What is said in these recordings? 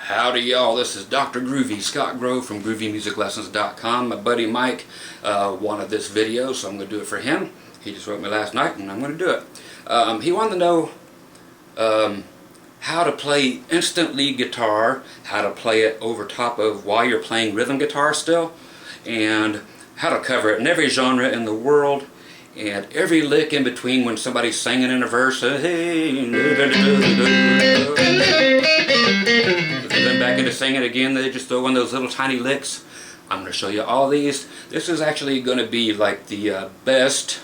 Howdy y'all, this is Dr. Groovy, Scott Grove from GroovyMusicLessons.com. My buddy Mike wanted this video, so I'm going to do it for him. He just wrote me last night and I'm going to do it. He wanted to know how to play instant lead guitar, how to play it over top of while you're playing rhythm guitar still, and how to cover it in every genre in the world, and every lick in between when somebody's singing in a verse. Hey, then back into singing again, they just throw in those little tiny licks. I'm going to show you all these. This is actually going to be like the best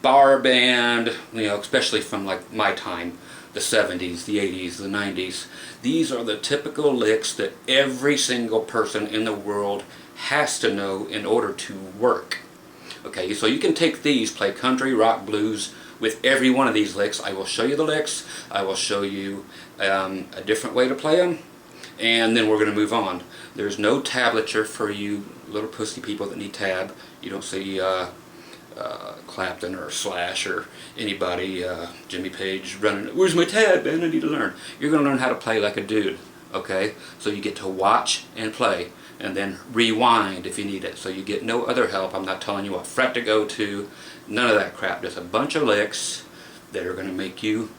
bar band, especially from like my time, the 70s, the 80s, the 90s. These are the typical licks that every single person in the world has to know in order to work. Okay, so you can take these, play country, rock, blues with every one of these licks. I will show you the licks. I will show you a different way to play them, and then we're going to move on. There's no tablature for you little pussy people that need tab. You don't see Clapton or Slash or anybody, Jimmy Page running, "Where's my tab, man? I need to learn." You're going to learn how to play like a dude, okay? So you get to watch and play, and then rewind if you need it. So you get no other help. I'm not telling you what fret to go to, none of that crap. Just a bunch of licks that are going to make you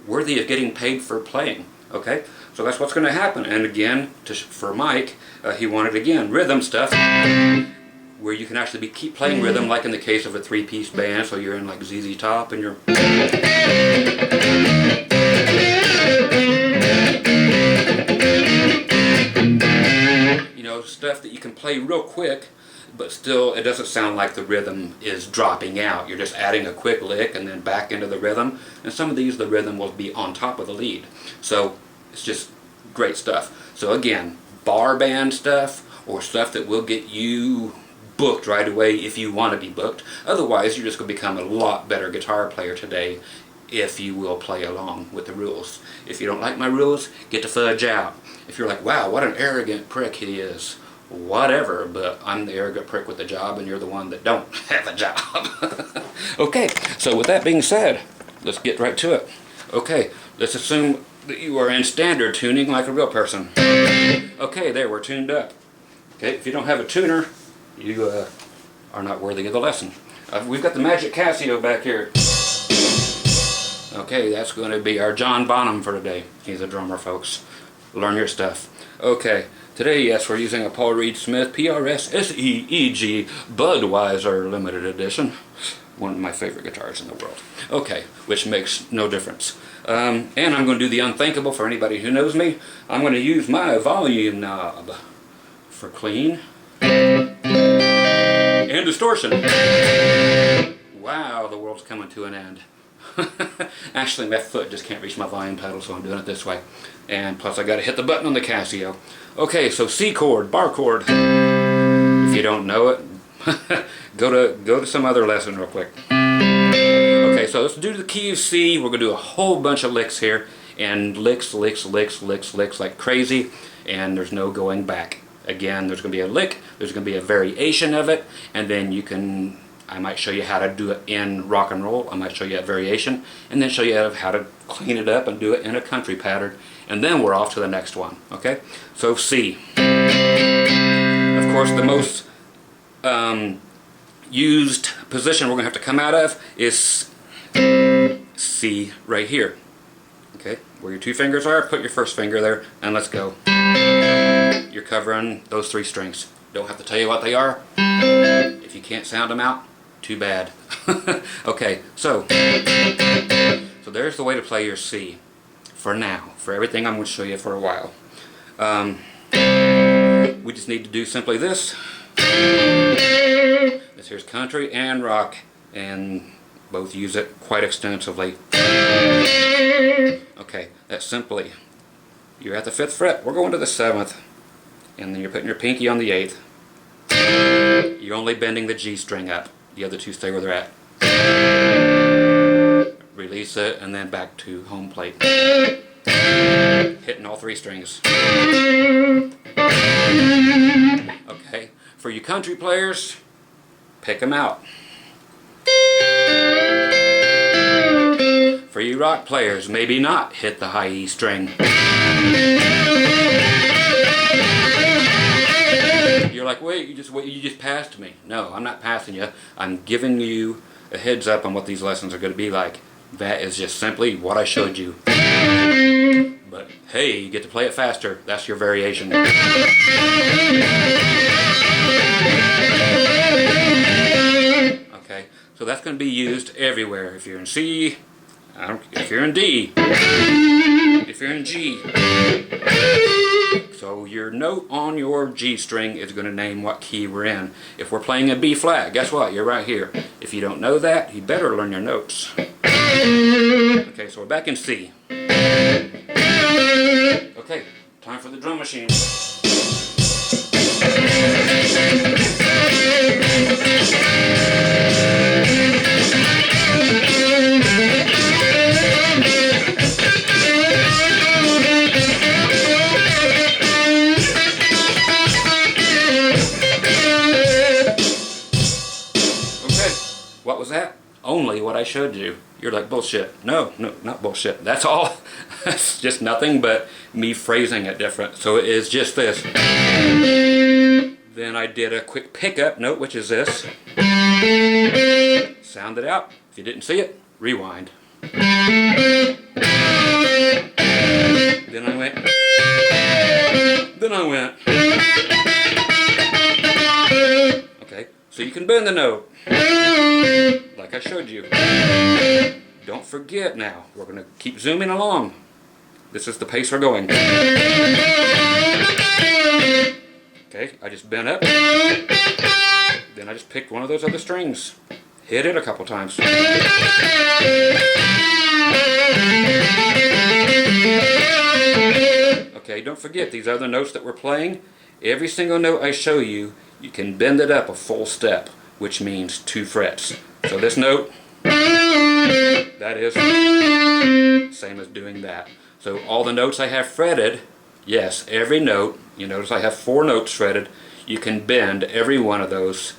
worthy of getting paid for playing. Okay, so that's what's going to happen. And again, for Mike, he wanted again rhythm stuff, where you can actually keep playing rhythm, like in the case of a three-piece band. So you're in like ZZ Top, and you're stuff that you can play real quick, but still it doesn't sound like the rhythm is dropping out. You're just adding a quick lick and then back into the rhythm. And some of these, the rhythm will be on top of the lead. So it's just great stuff. So again, bar band stuff, or stuff that will get you booked right away if you want to be booked. Otherwise, you're just going to become a lot better guitar player today if you will play along with the rules. If you don't like my rules, get the fudge out. If you're like, wow, what an arrogant prick he is, whatever, but I'm the arrogant prick with the job and you're the one that don't have a job. Okay, so with that being said, let's get right to it. Okay, let's assume that you are in standard tuning like a real person. Okay, there, we're tuned up. Okay, if you don't have a tuner, you are not worthy of the lesson. We've got the Magic Casio back here. Okay, that's going to be our John Bonham for today. He's a drummer, folks. Learn your stuff. Okay, today, yes, we're using a Paul Reed Smith PRS SEEG Budweiser Limited Edition. One of my favorite guitars in the world. Okay, which makes no difference. And I'm going to do the unthinkable for anybody who knows me. I'm going to use my volume knob for clean and distortion. Wow, the world's coming to an end. Actually, my foot just can't reach my volume pedal, so I'm doing it this way. And plus I got to hit the button on the Casio. Okay, so C chord, bar chord. If you don't know it, go to some other lesson real quick. Okay, so let's do the key of C. We're going to do a whole bunch of licks here, and licks like crazy, and there's no going back. Again, there's going to be a lick, there's going to be a variation of it, and then I might show you how to do it in rock and roll. I might show you a variation, and then show you how to clean it up and do it in a country pattern, and then we're off to the next one. Okay, so C. Of course, the most used position we're going to have to come out of is C right here. Okay, where your two fingers are, put your first finger there, and let's go. You're covering those three strings. Don't have to tell you what they are. If you can't sound them out, too bad. Okay, so there's the way to play your C for now. For everything I'm going to show you for a while. We just need to do simply this. This here's country and rock, and both use it quite extensively. Okay, that's simply, you're at the 5th fret, we're going to the 7th, and then you're putting your pinky on the 8th. You're only bending the G string up. The other two stay where they're at. Release it, and then back to home plate. Hitting all three strings. Okay, for you country players, pick them out. For you rock players, maybe not hit the high E string. You're like, wait, you just passed me. No, I'm not passing you. I'm giving you a heads up on what these lessons are going to be like. That is just simply what I showed you. But hey, you get to play it faster. That's your variation. Okay, so that's going to be used everywhere. If you're in C, if you're in D, if you're in G. So your note on your G string is going to name what key we're in. If we're playing a B flat, guess what? You're right here. If you don't know that, you better learn your notes. Okay, so we're back in C. Okay, time for the drum machine. What was that? Only what I showed you. You're like, bullshit. No, not bullshit. That's all. It's just nothing but me phrasing it different. So it is just this. Then I did a quick pickup note, which is this. Sound it out. If you didn't see it, rewind. Then I went. Then I went. Okay, so you can bend the note. Like I showed you. Don't forget now, we're going to keep zooming along. This is the pace we're going. Okay, I just bent up. Then I just picked one of those other strings. Hit it a couple times. Okay, don't forget these other notes that we're playing. Every single note I show you, you can bend it up a full step, which means 2 frets. So this note, that is same as doing that. So all the notes I have fretted, yes, every note, you notice I have 4 notes fretted, you can bend every one of those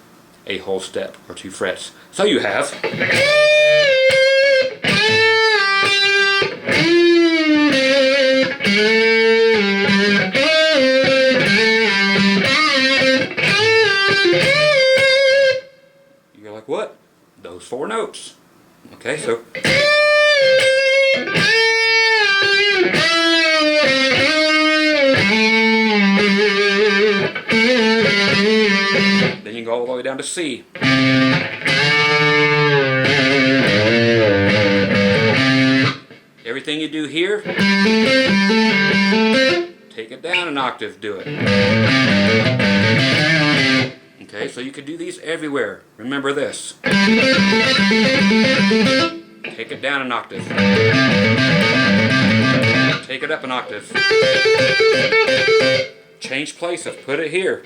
a whole step or 2 frets. So you have what? Those 4 notes. Okay, so then you go all the way down to C. Everything you do here, take it down an octave, do it. Okay, so you could do these everywhere. Remember this. Take it down an octave. Take it up an octave. Change places. Put it here.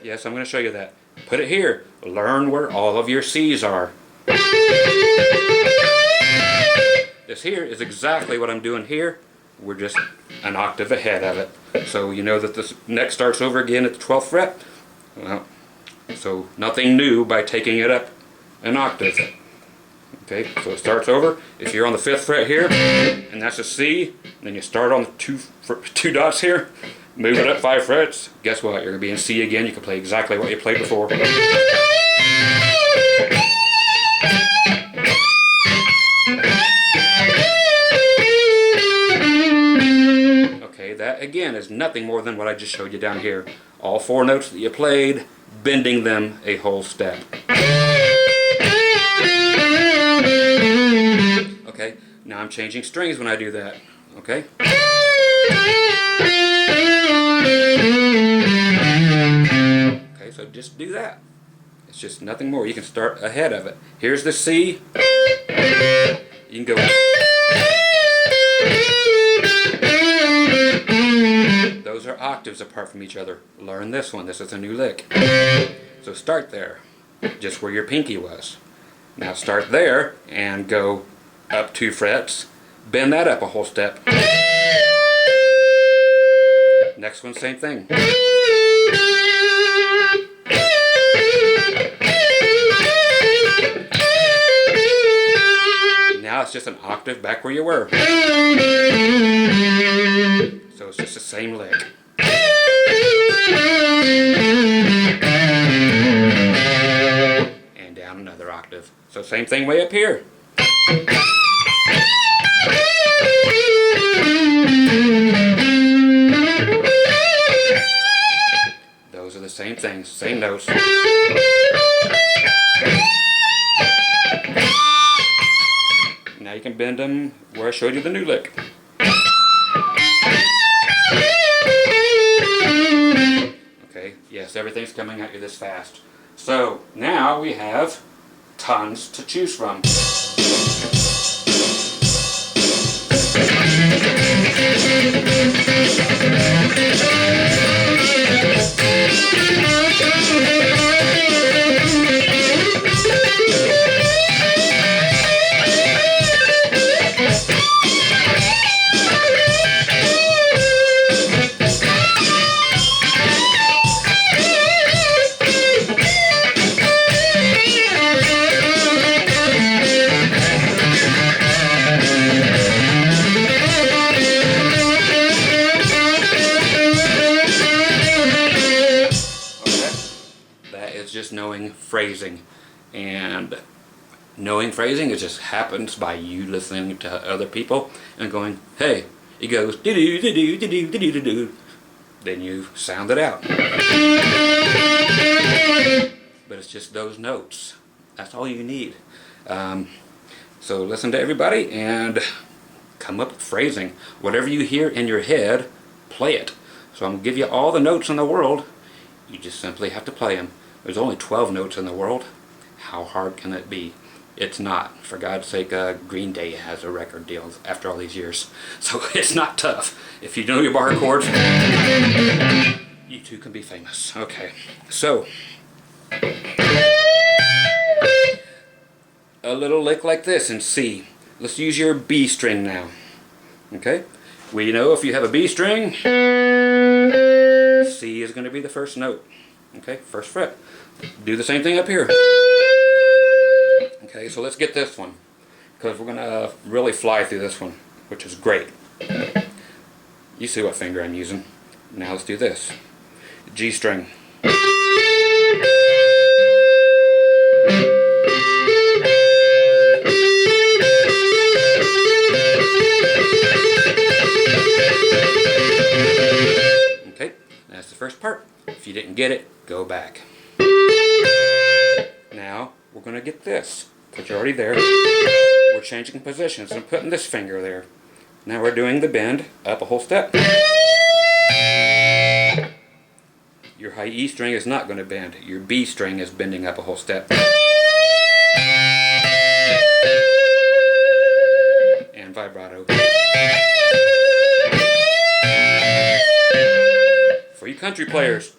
Yes, I'm going to show you that. Put it here. Learn where all of your C's are. This here is exactly what I'm doing here. We're just an octave ahead of it. So you know that this neck starts over again at the 12th fret. Well, so nothing new by taking it up an octave. Okay, so it starts over. If you're on the 5th fret here, and that's a C, then you start on the two dots here, move it up 5 frets. Guess what? You're going to be in C again. You can play exactly what you played before. That again is nothing more than what I just showed you down here. All 4 notes that you played, bending them a whole step. Okay, now I'm changing strings when I do that. Okay? Okay, so just do that. It's just nothing more. You can start ahead of it. Here's the C. You can go. Those are octaves apart from each other. Learn this one. This is a new lick. So start there, just where your pinky was. Now start there and go up 2 frets. Bend that up a whole step. Next one, same thing. it's just an octave back where you were. So it's just the same lick. And down another octave. So same thing way up here. Those are the same things, same notes. Now you can bend them where I showed you the new lick. Okay, yes, everything's coming at you this fast. So now we have tons to choose from. Just knowing phrasing, and knowing phrasing, it just happens by you listening to other people and going, hey, it goes do do do do do do do do, then you sound it out. But it's just those notes. That's all you need. So listen to everybody and come up with phrasing. Whatever you hear in your head, play it. So I'm gonna give you all the notes in the world. You just simply have to play them. There's only 12 notes in the world. How hard can it be? It's not. For God's sake, Green Day has a record deal after all these years. So it's not tough. If you know your bar chords, you too can be famous. Okay, so a little lick like this in C. Let's use your B string now. Okay? We know if you have a B string, C is going to be the first note. Okay, first fret. Do the same thing up here. Okay, so let's get this one, because we're going to really fly through this one, which is great. You see what finger I'm using. Now let's do this. G string. Okay, that's the first part. If you didn't get it, go back. Now we're going to get this, because you're already there. We're changing positions and putting this finger there. Now we're doing the bend up a whole step. Your high E string is not going to bend. Your B string is bending up a whole step. And vibrato. For you country players,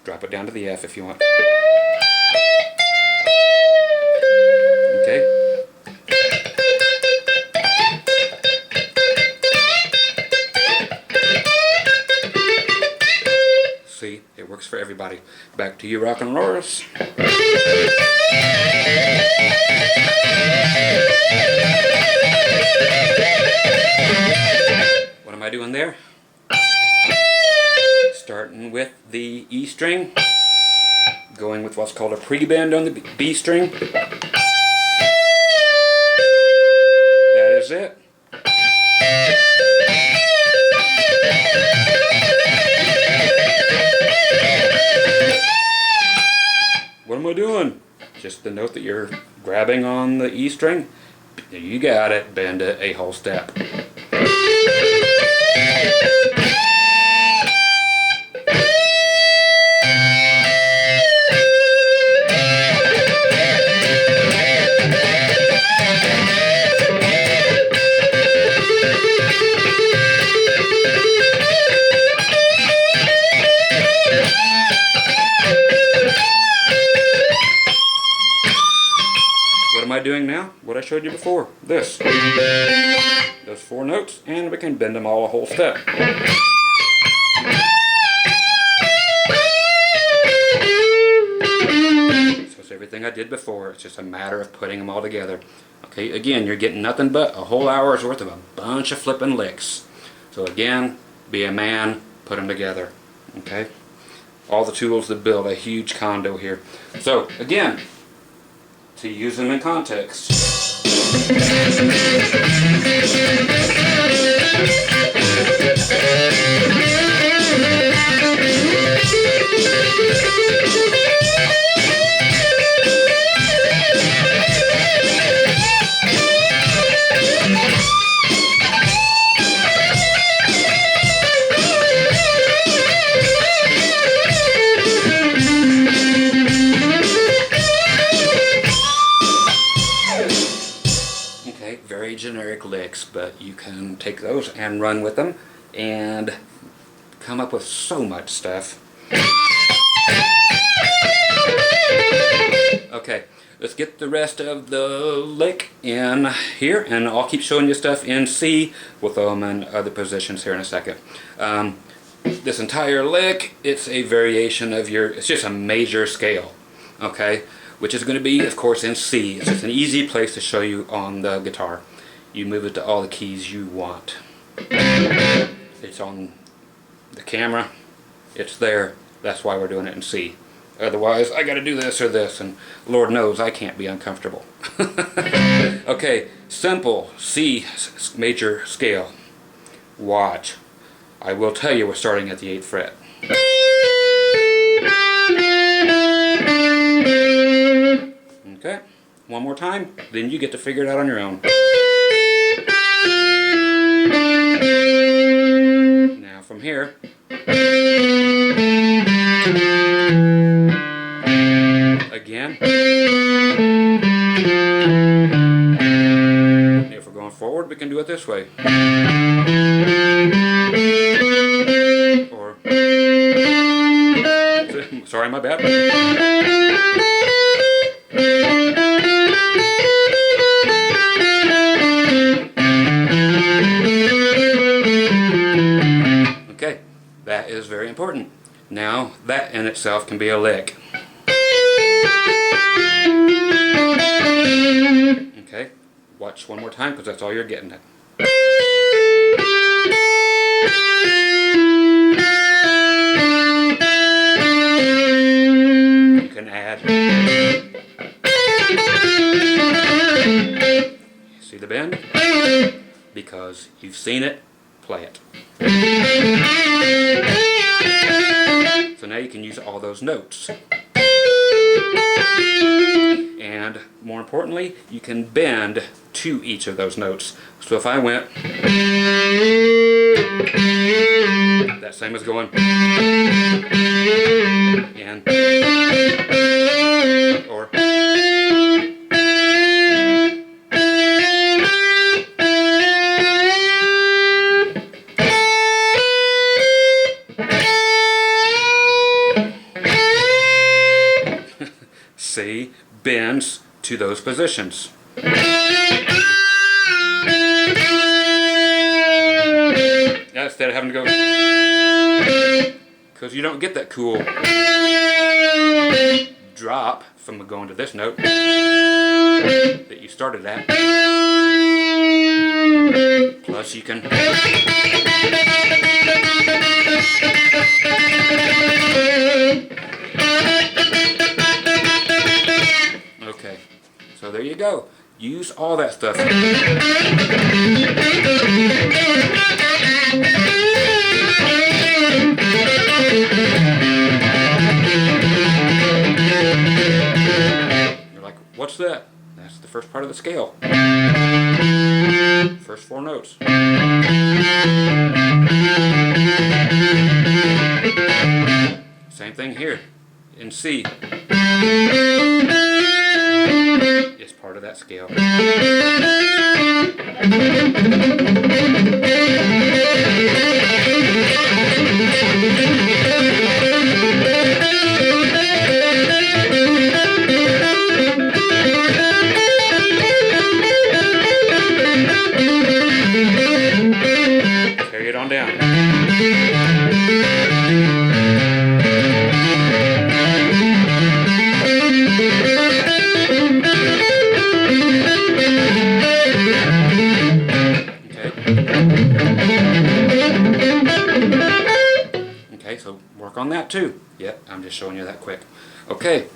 drop it down to the F if you want. Okay. See, it works for everybody. Back to you, rock and rollers. What am I doing there? Starting with the E string, going with what's called a pre-bend on the B string. That is it. What am I doing? Just the note that you're grabbing on the E string. You got it. Bend it a whole step. What am I doing now? What I showed you before. This. Those 4 notes, and we can bend them all a whole step. everything I did before. It's just a matter of putting them all together. Okay, again, you're getting nothing but a whole hour's worth of a bunch of flipping licks. So again, be a man, put them together. Okay, all the tools to build a huge condo here. So again, to use them in context. Very generic licks, but you can take those and run with them and come up with so much stuff. Okay, let's get the rest of the lick in here, and I'll keep showing you stuff in C. We'll throw them in other positions here in a second. This entire lick, it's a variation of it's just a major scale, okay? Which is going to be, of course, in C. It's just an easy place to show you on the guitar. You move it to all the keys you want. It's on the camera. It's there. That's why we're doing it in C. Otherwise, I got to do this or this, and Lord knows I can't be uncomfortable. Okay, simple C major scale. Watch. I will tell you we're starting at the 8th fret. Okay, one more time, then you get to figure it out on your own. Now from here, again. If we're going forward, we can do it this way. Or, sorry, my bad. Okay, that is very important. Now, that in itself can be a lick. Okay, watch one more time because that's all you're getting at. You can add. See the bend? Because you've seen it, play it. So now you can use all those notes. And more importantly, you can bend to each of those notes. So if I went, that same as going, and, or, C bends to those positions. Instead of having to go, because you don't get that cool drop from going to this note that you started at. Plus you can okay, so there you go. Use all that stuff. You're like, what's that? That's the first part of the scale. First 4 notes. Same thing here in C. It's part of that scale. Carry it on down. So work on that too. Yep, I'm just showing you that quick. Okay,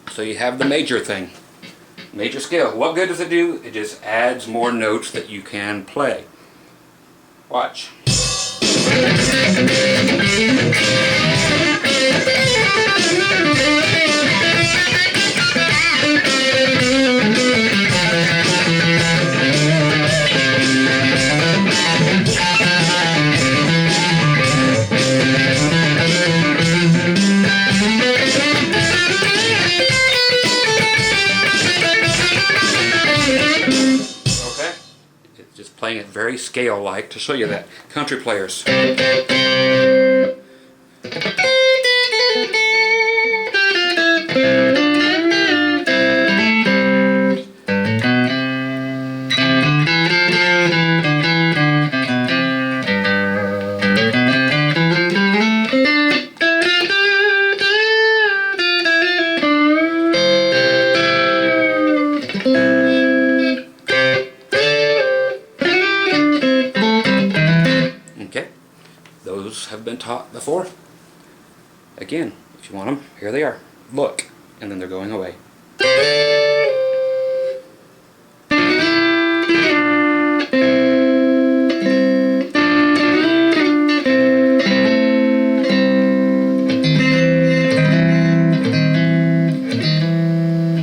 so you have the major thing. Major scale. What good does it do? It just adds more notes that you can play. Watch. Just playing it very scale-like to show you that. Country players. Okay, those have been taught before. Again, if you want them, here they are. Look, and then they're going away.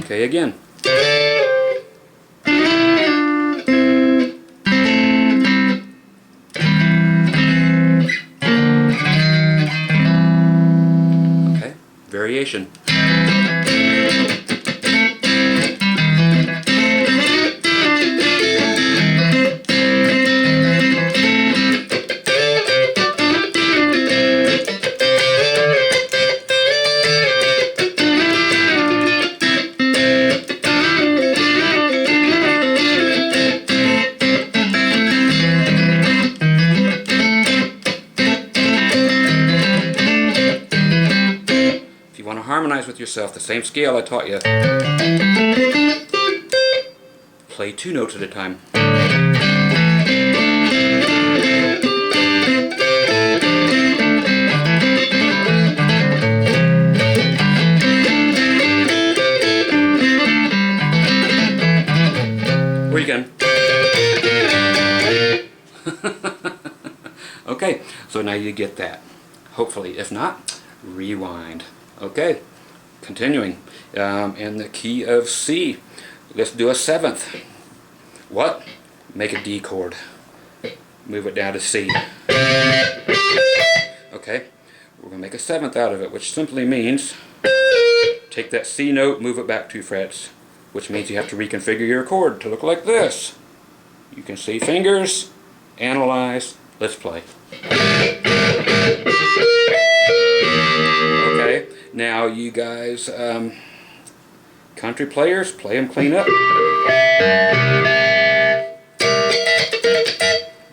Okay, again. Variation. Harmonize with yourself, the same scale I taught you. Play 2 notes at a time. Where you going? Okay, so now you get that. Hopefully, if not, rewind. Okay, continuing. In the key of C, let's do a 7th. What? Make a D chord. Move it down to C. Okay, we're going to make a 7th out of it, which simply means take that C note, move it back 2 frets, which means you have to reconfigure your chord to look like this. You can see fingers, analyze, let's play. Okay, now you guys, country players, play them clean up.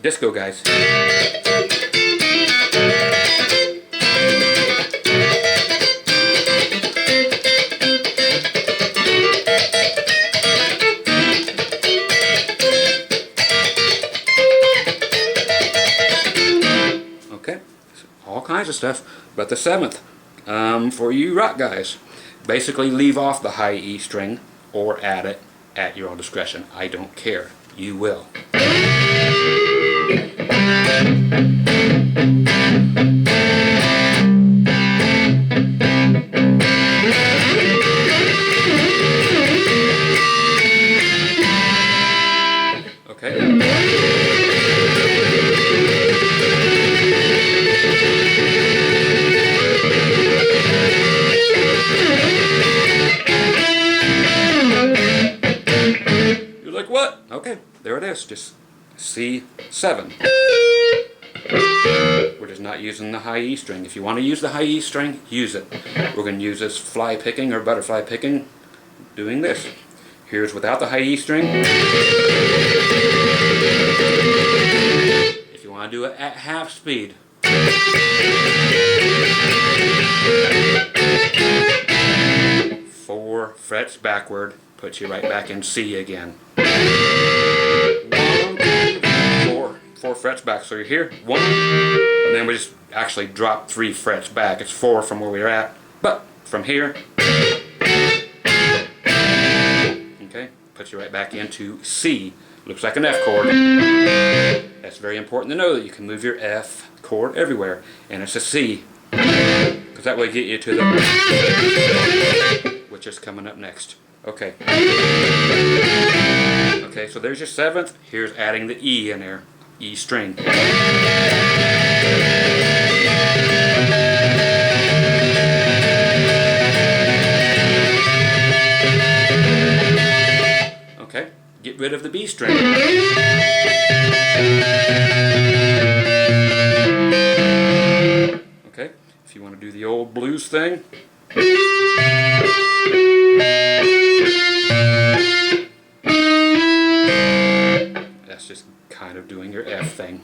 Disco guys. Okay, all kinds of stuff, but the 7th. For you rock guys, basically leave off the high E string or add it at your own discretion. I don't care. You will. Okay. What? Okay, there it is. Just C7. We're just not using the high E string. If you want to use the high E string, use it. We're going to use this fly picking or butterfly picking, doing this. Here's without the high E string. If you want to do it at half speed. 4 frets backward, puts you right back in C again. 1, 2, 4 frets back. So you're here, 1, and then we just actually drop 3 frets back. It's 4 from where we were at, but from here, okay, puts you right back into C. Looks like an F chord. That's very important to know, that you can move your F chord everywhere, and it's a C, because that will get you to the, which is coming up next. Okay. Okay, so there's your 7th. Here's adding the E in there. E string. Okay, get rid of the B string. Okay, if you want to do the old blues thing. That's just kind of doing your F thing.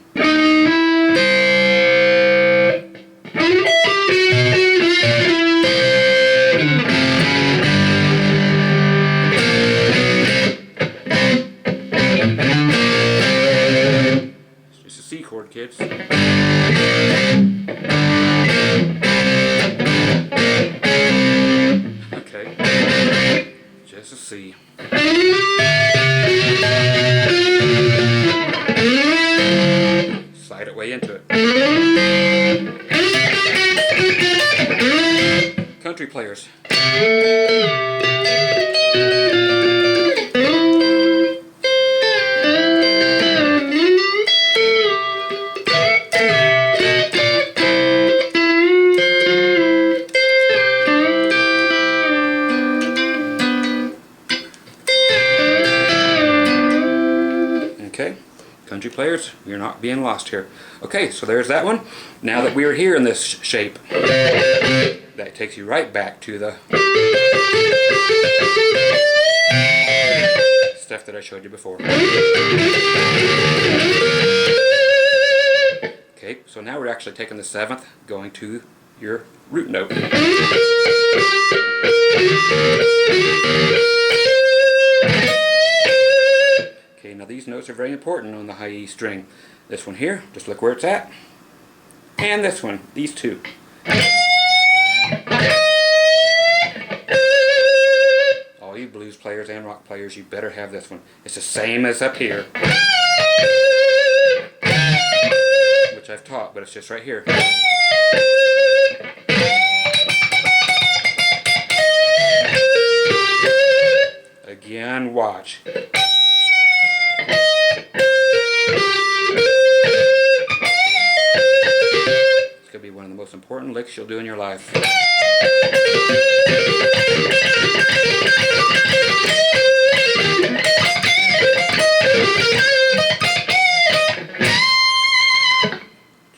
It's just a C chord, kids. Okay, just a C. Slide it way into it. Country players. Okay, country players, you're not being lost here. Okay, so there's that one. Now that we are here in this shape, that takes you right back to the stuff that I showed you before. Okay, so now we're actually taking the 7th, going to your root note. Okay, now these notes are very important on the high E string. This one here, just look where it's at. And this one, these two. All you blues players and rock players, you better have this one. It's the same as up here, which I've taught, but it's just right here. Again, watch. It's going to be one of the most important licks you'll do in your life.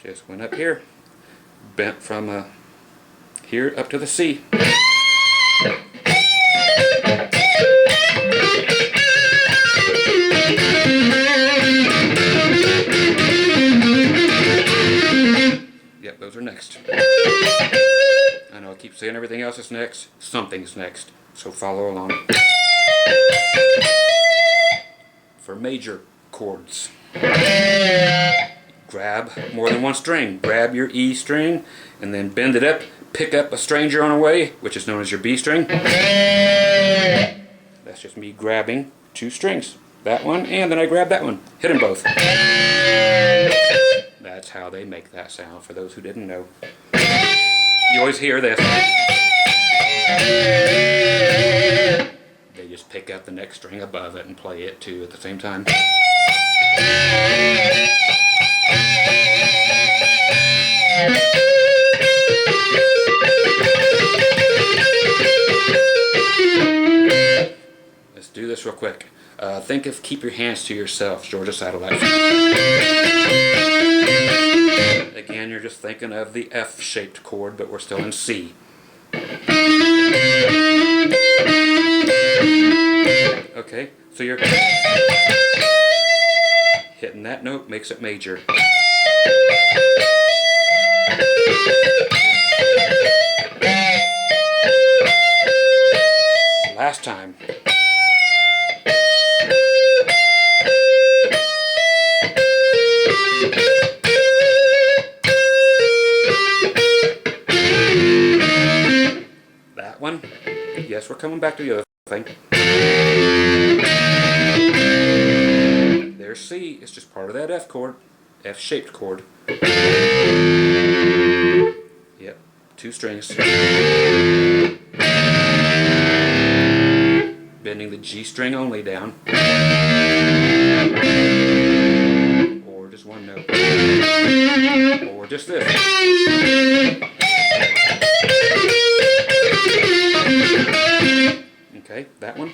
Just went up here, bent from here up to the C. Yep, those are next. I know I keep saying everything else is next. Something's next. So follow along. For major chords, grab more than one string. Grab your E string and then bend it up. Pick up a stranger on the way, which is known as your B string. That's just me grabbing 2 strings. That one, and then I grab that one. Hit them both. That's how they make that sound, for those who didn't know. You always hear this. They just pick up the next string above it and play it too at the same time. Let's do this real quick. Think of Keep Your Hands to Yourself, Georgia Satellite. Again, you're just thinking of the F-shaped chord, but we're still in C. Okay, so you're hitting that note, makes it major. Last time. yes, we're coming back to the other thing. There's C. It's just part of that F chord, F-shaped chord. Yep, 2 strings. Bending the G string only down. Or just one note. Or just this. Okay, that one.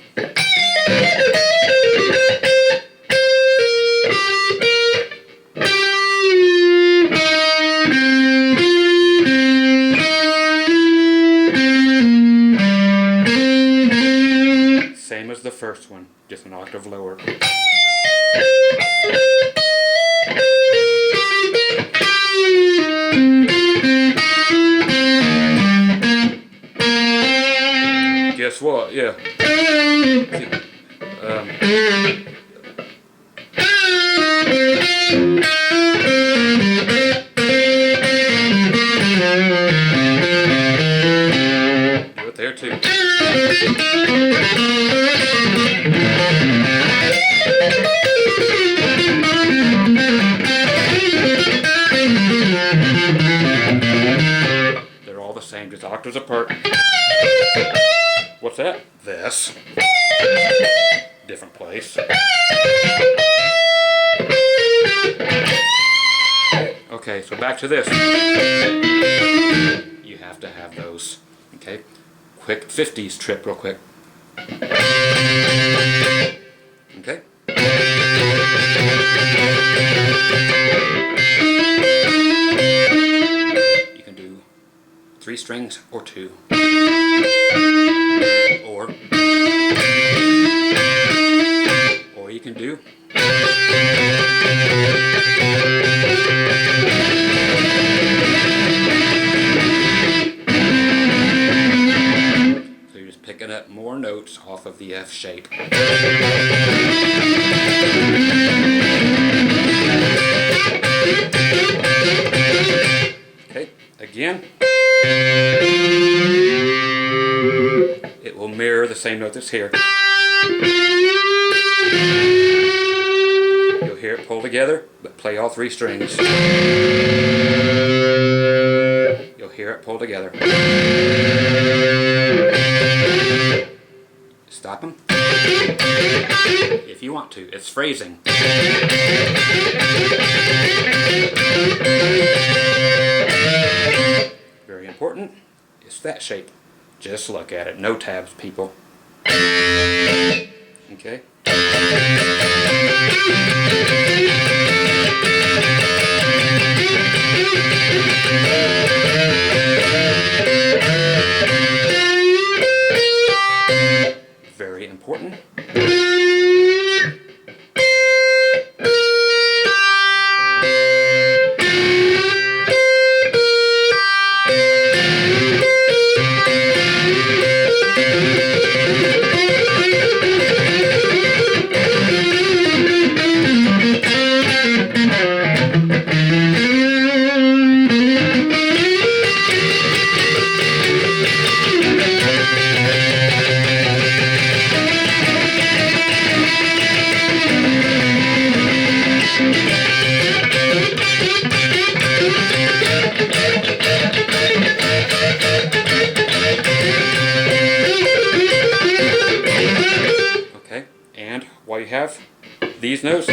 Same as the first one, just an octave lower. Guess what? Yeah. Do it there too. They're all the same, just octaves apart. What's that? This. Different place. Okay, so back to this. You have to have those. Okay? Quick 50s trip real quick. Okay? You can do 3 strings or 2. Or you can do so you're just picking up more notes off of the F shape. Okay, again. It will mirror the same note that's here. You'll hear it pull together, but play all 3 strings. You'll hear it pull together. Stop them. If you want to, it's phrasing. Very important. It's that shape. Just look at it. No tabs, people. Okay? Very important. Okay, and while you have these notes,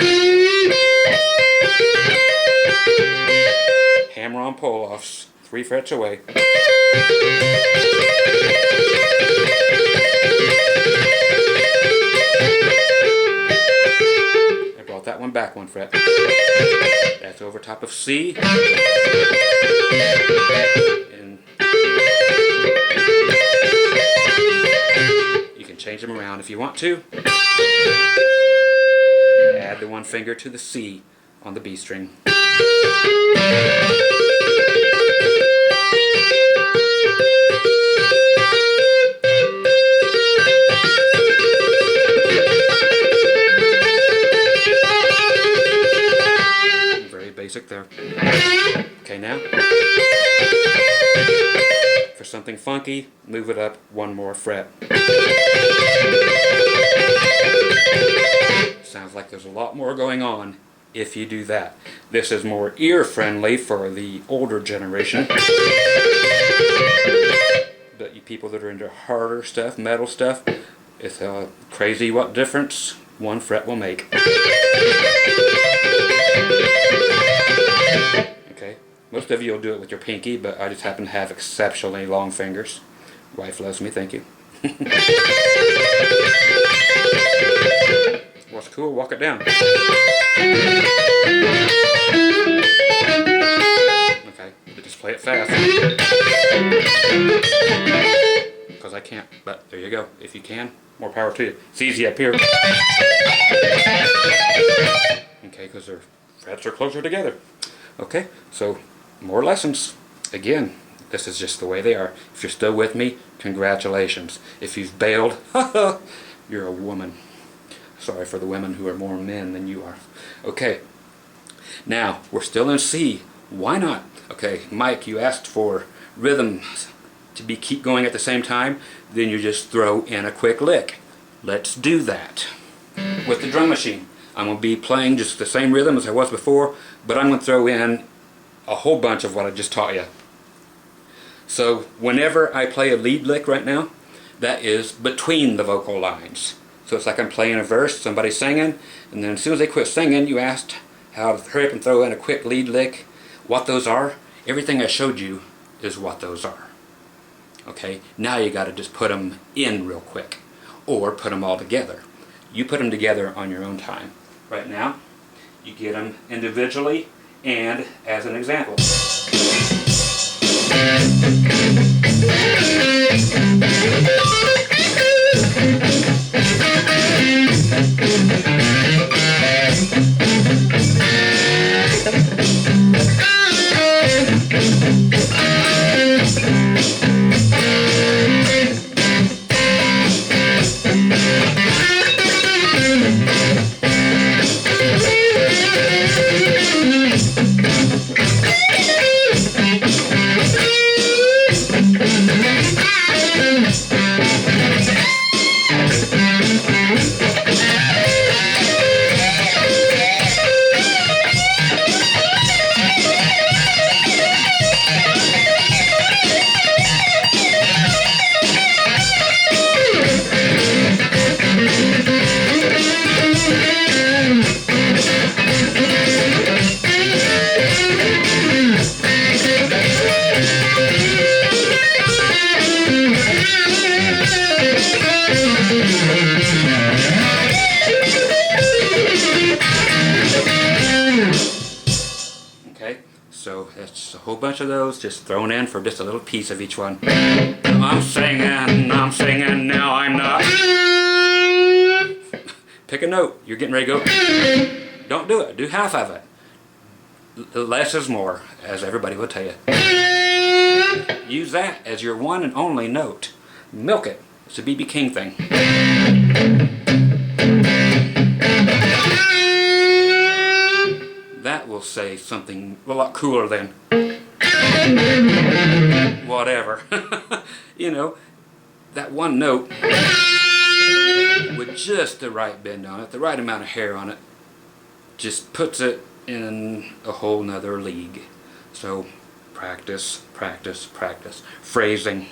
hammer on pull-offs, 3 frets away. I brought that one back 1 fret. That's over top of C. And you can change them around if you want to. Add the 1 finger to the C on the B string. Very basic there. Okay, now for something something funky, move it up one more fret. Sounds like there's a lot more going on if you do that. This is more ear-friendly for the older generation. But you people that are into harder stuff, metal stuff, it's crazy what difference one fret will make. Okay, most of you will do it with your pinky, but I just happen to have exceptionally long fingers. Wife loves me, thank you. What's cool? Walk it down. Okay, but just play it fast. Because I can't, but there you go. If you can, more power to you. It's easy up here. Okay, because their frets are closer together. Okay, so more lessons. Again, this is just the way they are. If you're still with me, congratulations. If you've bailed, you're a woman. Sorry for the women who are more men than you are. Okay, now we're still in C. Why not? Okay, Mike, you asked for rhythms to keep going at the same time. Then you just throw in a quick lick. Let's do that. With the drum machine, I'm going to be playing just the same rhythm as I was before, but I'm going to throw in a whole bunch of what I just taught you. So whenever I play a lead lick right now, that is between the vocal lines. So it's like I'm playing a verse, somebody's singing, and then as soon as they quit singing, you asked how to hurry up and throw in a quick lead lick. What those are, everything I showed you is what those are. Okay, now you got to just put them in real quick, or put them all together. You put them together on your own time. Right now, you get them individually and as an example. So it's a whole bunch of those just thrown in for just a little piece of each one. I'm singing, now I'm not. Pick a note, you're getting ready to go. Don't do it, do half of it. Less is more, as everybody will tell you. Use that as your one and only note. Milk it. It's a B.B. King thing. That will say something a lot cooler than whatever. You know, that one note with just the right bend on it, the right amount of hair on it, just puts it in a whole nother league. So practice, practice, practice. Phrasing.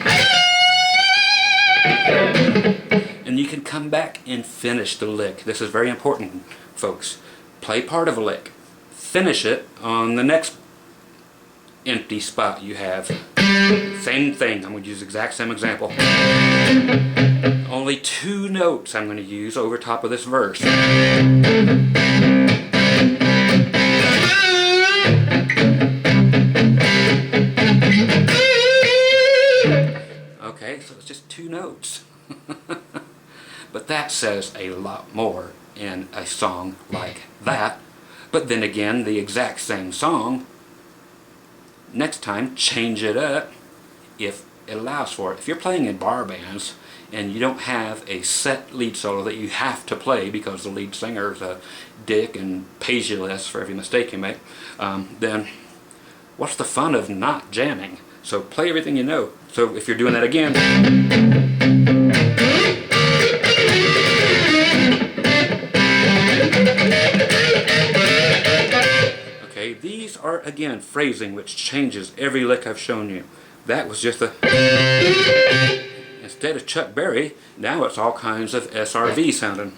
And you can come back and finish the lick. This is very important, folks. Play part of a lick. Finish it on the next empty spot you have. Same thing. I'm going to use the exact same example. Only 2 notes I'm going to use over top of this verse. Okay, so it's just 2 notes. But that says a lot more in a song like that. But then again, the exact same song, next time change it up if it allows for it. If you're playing in bar bands and you don't have a set lead solo that you have to play because the lead singer is a dick and pays you less for every mistake you make, then what's the fun of not jamming? So play everything you know. So if you're doing that again, okay, these are again phrasing, which changes every lick I've shown you. That was just a, instead of Chuck Berry, now it's all kinds of SRV sounding.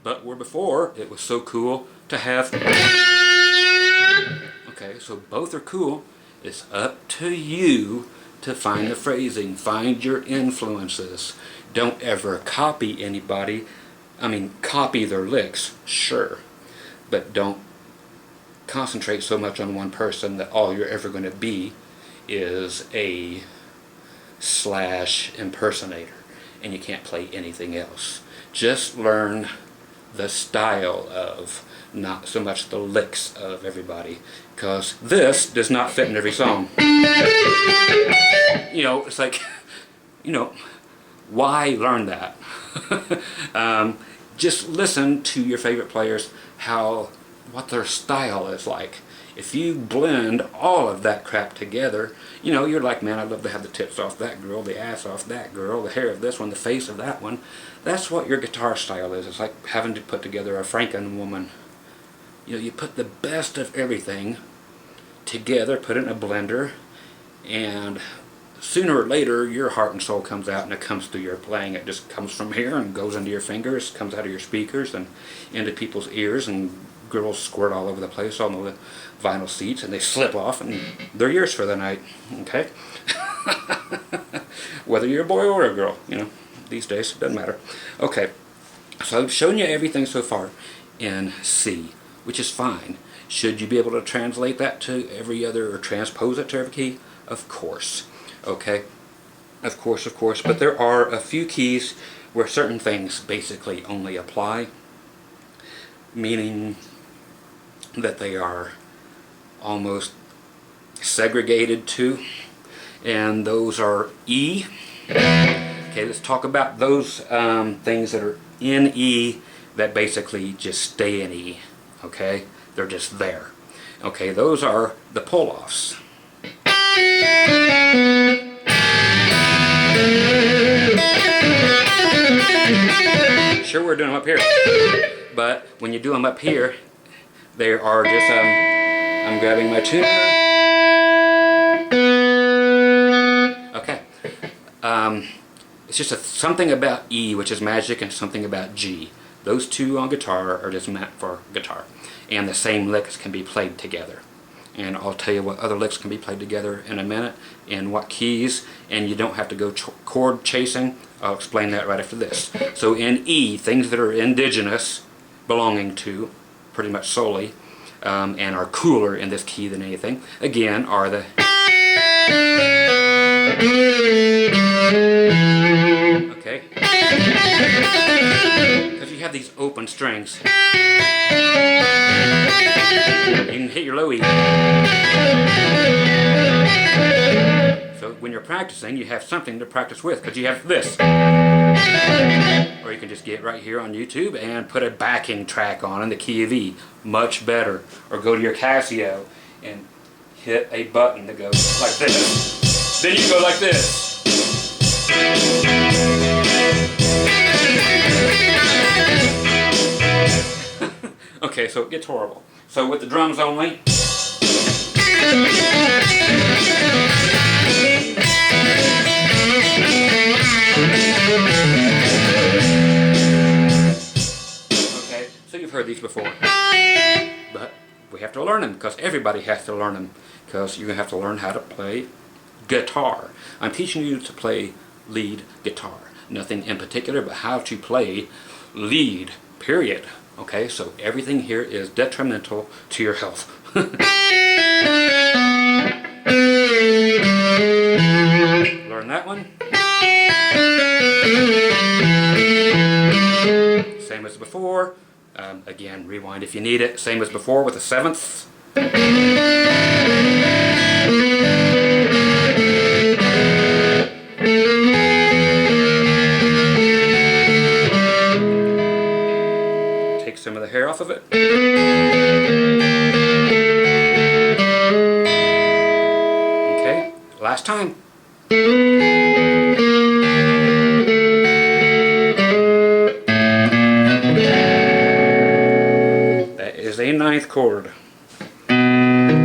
But where before it was so cool to have, okay, so both are cool. It's up to you to find the phrasing, find your influences. Don't ever copy anybody. I mean, copy their licks, sure, but don't concentrate so much on one person that all you're ever going to be is a slash impersonator and you can't play anything else. Just learn the style of, not so much the licks of everybody, because this does not fit in every song. You know, it's like, you know, why learn that? Just listen to your favorite players, what their style is like. If you blend all of that crap together, you know, you're like, man, I'd love to have the tits off that girl, the ass off that girl, the hair of this one, the face of that one. That's what your guitar style is. It's like having to put together a Franken woman. You know, you put the best of everything together, put it in a blender, and sooner or later your heart and soul comes out and it comes through your playing. It just comes from here and goes into your fingers, comes out of your speakers and into people's ears, and girls squirt all over the place on the vinyl seats and they slip off and they're yours for the night, okay? Whether you're a boy or a girl, you know, these days, it doesn't matter. Okay, so I've shown you everything so far in C, which is fine. Should you be able to translate that to every other, or transpose it to every key? Of course, okay? Of course, but there are a few keys where certain things basically only apply, meaning that they are almost segregated to, and those are E. Okay, let's talk about those things that are in E that basically just stay in E, okay? They're just there. Okay, those are the pull-offs. Sure, we're doing them up here, but when you do them up here, they are just, I'm grabbing my tuner. Okay. It's just something about E, which is magic, and something about G. Those two on guitar are just meant for guitar. And the same licks can be played together. And I'll tell you what other licks can be played together in a minute, and what keys, and you don't have to go chord chasing. I'll explain that right after this. So in E, things that are indigenous, belonging to, pretty much solely, and are cooler in this key than anything, again, are the... Okay? Because you have these open strings. You can hit your low E. So when you're practicing, you have something to practice with, because you have this. Or you can just get right here on YouTube and put a backing track on in the key of E. Much better. Or go to your Casio and hit a button that goes like this. Then you go like this. Okay, so it gets horrible. So with the drums only. Okay, so you've heard these before. But we have to learn them, because everybody has to learn them, because you're going to have to learn how to play guitar. I'm teaching you to play lead guitar. Nothing in particular, but how to play lead, period. Okay, so everything here is detrimental to your health. that one. Same as before. Again, rewind if you need it. Same as before with the 7th. Take some of the hair off of it. Okay, last time. That is a 9th chord. Okay,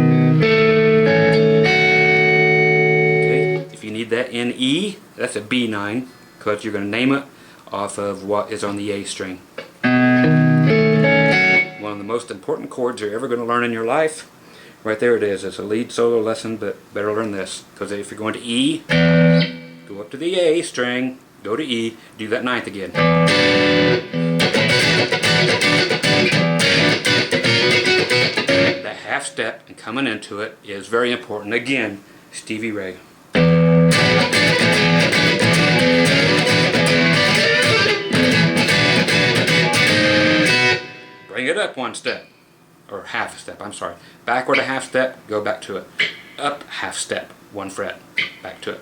if you need that in E, that's a B9, because you're going to name it off of what is on the A string. One of the most important chords you're ever going to learn in your life. Right there it is. It's a lead solo lesson, but better learn this, because if you're going to E, go up to the A string, go to E, do that 9th again. That half step and coming into it is very important. Again, Stevie Ray. Bring it up one step, or half a step, I'm sorry. Backward a half step, go back to it. Up half step, 1 fret, back to it.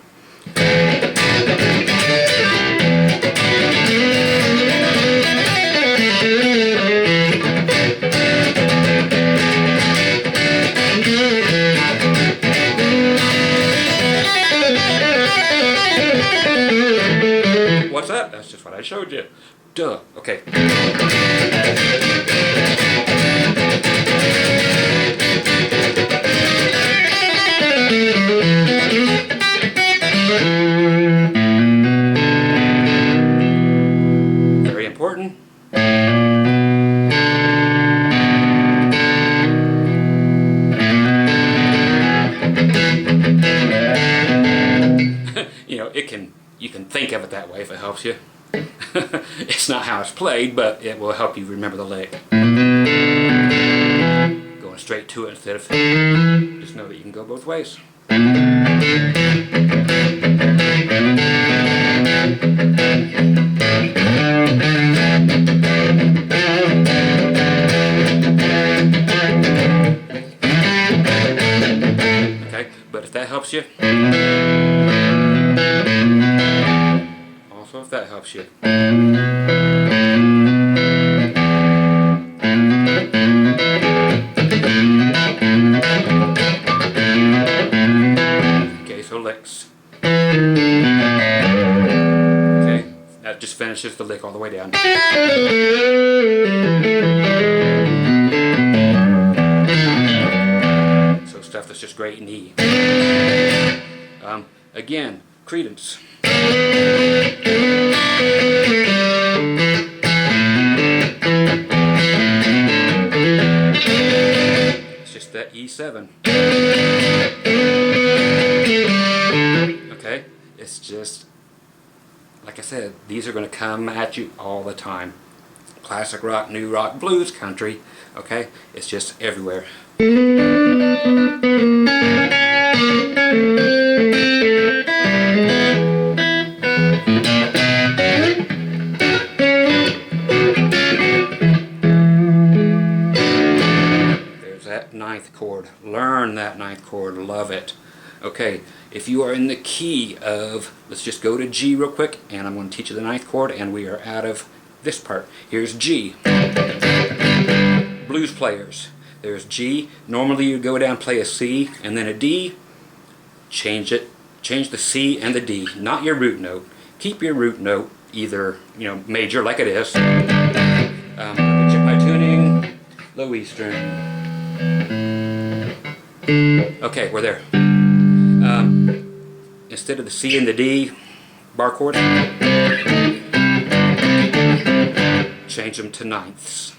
What's that? That's just what I showed you. Duh. Okay. Very important. You know, you can think of it that way if it helps you. It's not how it's played, but it will help you remember the lick. Going straight to it instead of... Just know that you can go both ways. Okay, but if that helps you... Also, if that helps you. Okay, so licks. Okay, that just finishes the lick all the way down. So stuff that's just great in E. Again, Credence. It's just that E7. Okay? It's just, like I said, these are going to come at you all the time. Classic rock, new rock, blues, country. Okay? It's just everywhere. That 9th chord. Learn that 9th chord. Love it. Okay, if you are in the key of, let's just go to G real quick, and I'm going to teach you the 9th chord, and we are out of this part. Here's G. Blues players. There's G. Normally you go down, play a C, and then a D. Change it. Change the C and the D, not your root note. Keep your root note either, you know, major like it is. Check my tuning. Low E string. Okay, we're there. Instead of the C and the D bar chord, change them to 9ths.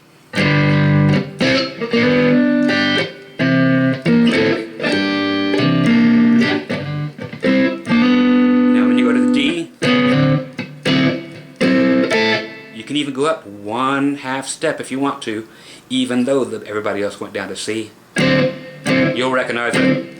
Now when you go to the D, you can even go up 1/2 step if you want to, even though everybody else went down to C. You'll recognize it.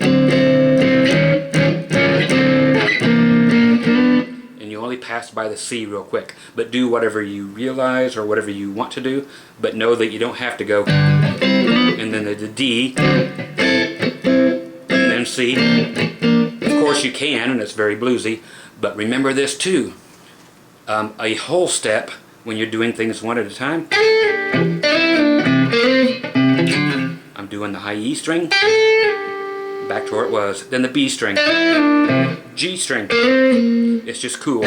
only pass by the C real quick. But do whatever you realize or whatever you want to do, but know that you don't have to go and then the D and then C. Of course you can, and it's very bluesy, but remember this too. A whole step when you're doing things one at a time. I'm doing the high E string, back to where it was, then the B string, G string. It's just cool.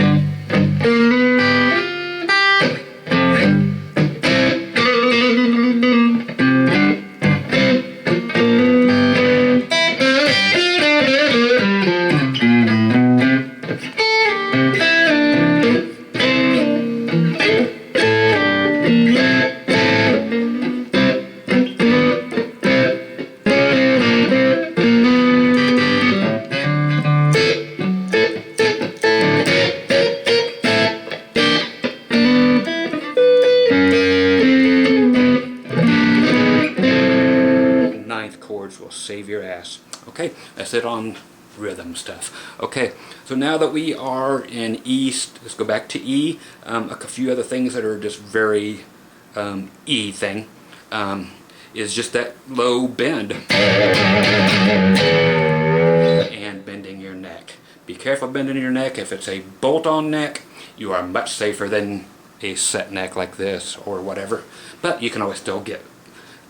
Chords will save your ass. Okay, that's it on rhythm stuff. Okay, so now that we are in E, let's go back to E. A few other things that are just very E thing is just that low bend and bending your neck. Be careful bending your neck. If it's a bolt-on neck, you are much safer than a set neck like this or whatever, but you can always still get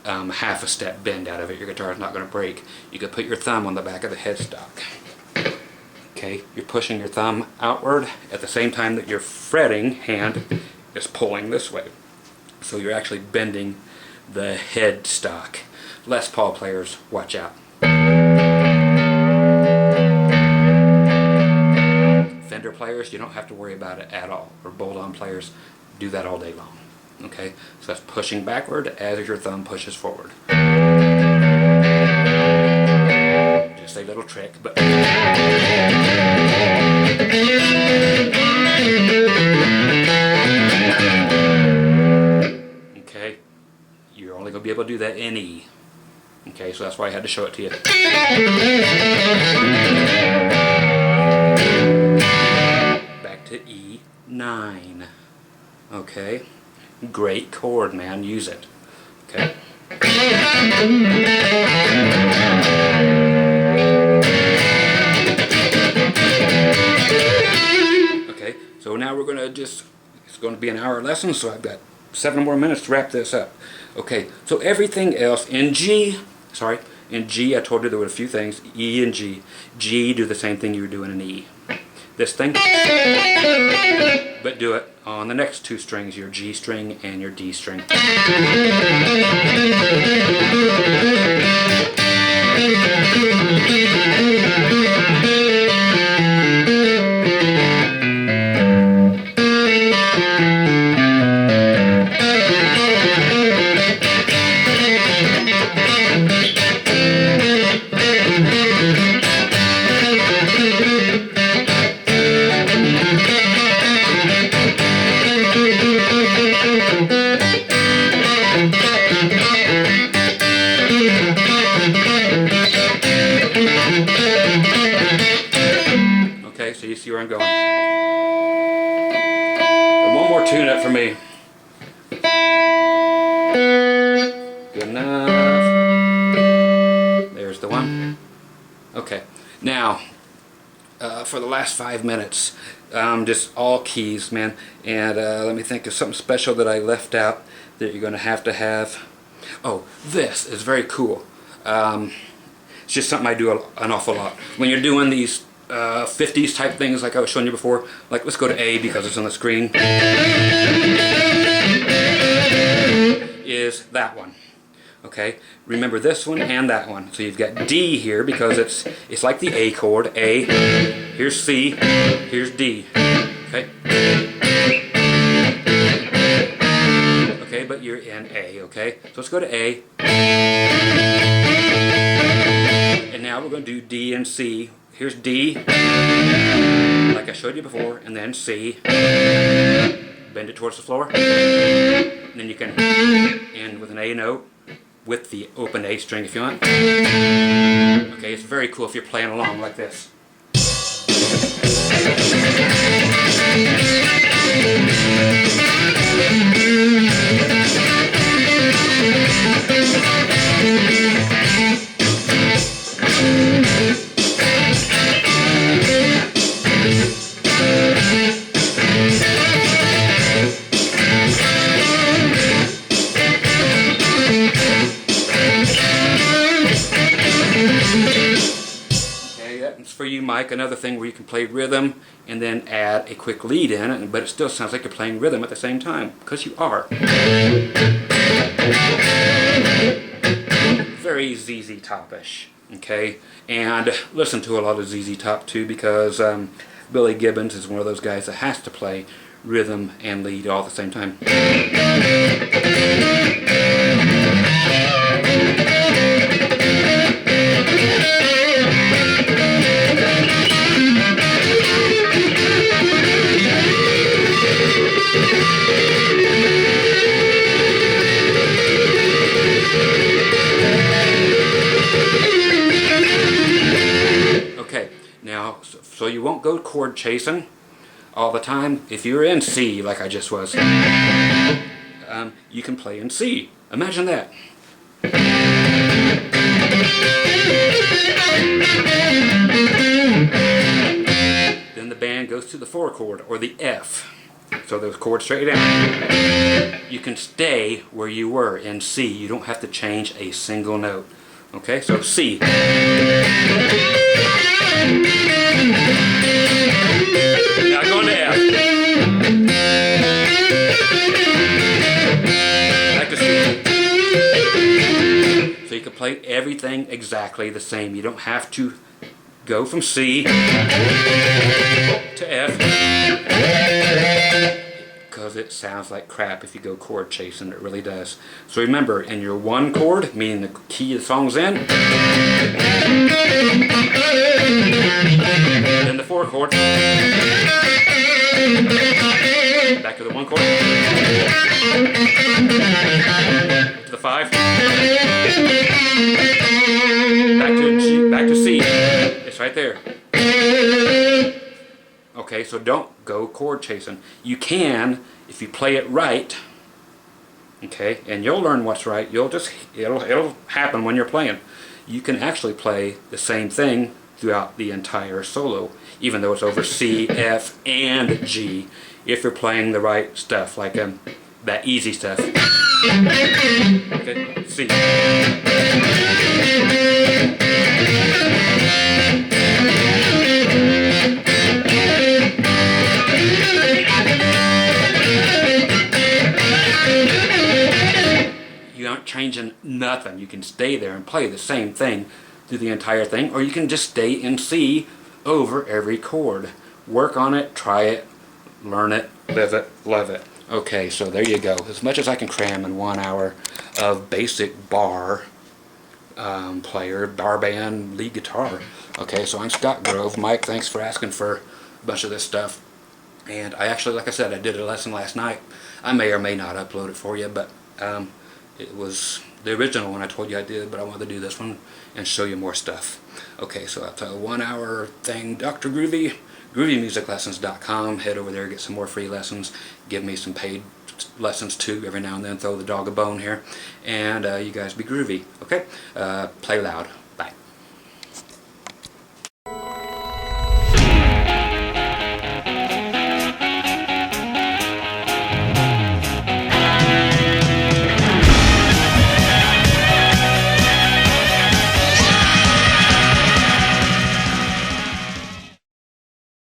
half a step bend out of it. Your guitar is not going to break. You can put your thumb on the back of the headstock. Okay, you're pushing your thumb outward at the same time that your fretting hand is pulling this way. So you're actually bending the headstock. Les Paul players, watch out. Fender players, you don't have to worry about it at all. Or bolt-on players, do that all day long. Okay, so that's pushing backward as your thumb pushes forward. Just a little trick, but okay, you're only going to be able to do that in E. Okay, so that's why I had to show it to you. Back to E9. Okay. Great chord, man. Use it. Okay. Okay, so now we're going to it's going to be an hour lesson, so I've got 7 more minutes to wrap this up. Okay, so everything else in G, in G I told you there were a few things, E and G. G, do the same thing you were doing in E. This thing, but do it on the next 2 strings, your G string and your D string. Okay, so you see where I'm going. And one more tune up for me. Good enough. There's the one. Okay, now for the last 5 minutes, just all keys, man. And let me think of something special that I left out that you're going to have. Oh, this is very cool. It's just something I do an awful lot. When you're doing these 50s type things like I was showing you before, like let's go to A because it's on the screen, is that one. Okay, remember this one and that one. So you've got D here because it's like the A chord. A, here's C, here's D. Okay. Okay, but you're in A. Okay, so let's go to A. And now we're going to do D and C. Here's D, like I showed you before, and then C. Bend it towards the floor. And then you can end with an A note with the open A string if you want. Okay, it's very cool if you're playing along like this. mic, another thing where you can play rhythm and then add a quick lead in, but it still sounds like you're playing rhythm at the same time, because you are. Very ZZ Top-ish, okay? And listen to a lot of ZZ Top too, because Billy Gibbons is one of those guys that has to play rhythm and lead all at the same time. Okay, now, so you won't go chord chasing all the time. If you're in C, like I just was, you can play in C. Imagine that. Then the band goes to the 4 chord, or the F. So those chords straight down. You can stay where you were in C. You don't have to change a single note. Okay, so C. Now going to F. Back to C. So you can play everything exactly the same. You don't have to go from C to F, because it sounds like crap if you go chord chasing. It really does. So remember, in your 1 chord, meaning the key the song's in, then the 4 chord, back to the 1 chord, to the 5, back to C. It's right there. Okay, so don't go chord chasing. You can, if you play it right, okay, and you'll learn what's right. It'll happen when you're playing. You can actually play the same thing throughout the entire solo, even though it's over C, F, and G, if you're playing the right stuff, like that easy stuff. Okay, C. You aren't changing nothing. You can stay there and play the same thing through the entire thing, or you can just stay in C over every chord. Work on it, try it, learn it, live it, love it. Okay, so there you go. As much as I can cram in 1 hour of basic bar player, bar band, lead guitar. Okay, so I'm Scott Grove. Mike, thanks for asking for a bunch of this stuff. And I actually, like I said, I did a lesson last night. I may or may not upload it for you, but it was the original one I told you I did, but I wanted to do this one and show you more stuff. Okay, so I'll tell a 1 hour thing. Dr. Groovy, GroovyMusicLessons.com. Head over there, get some more free lessons. Give me some paid lessons too every now and then. Throw the dog a bone here. And you guys be groovy, okay? Play loud.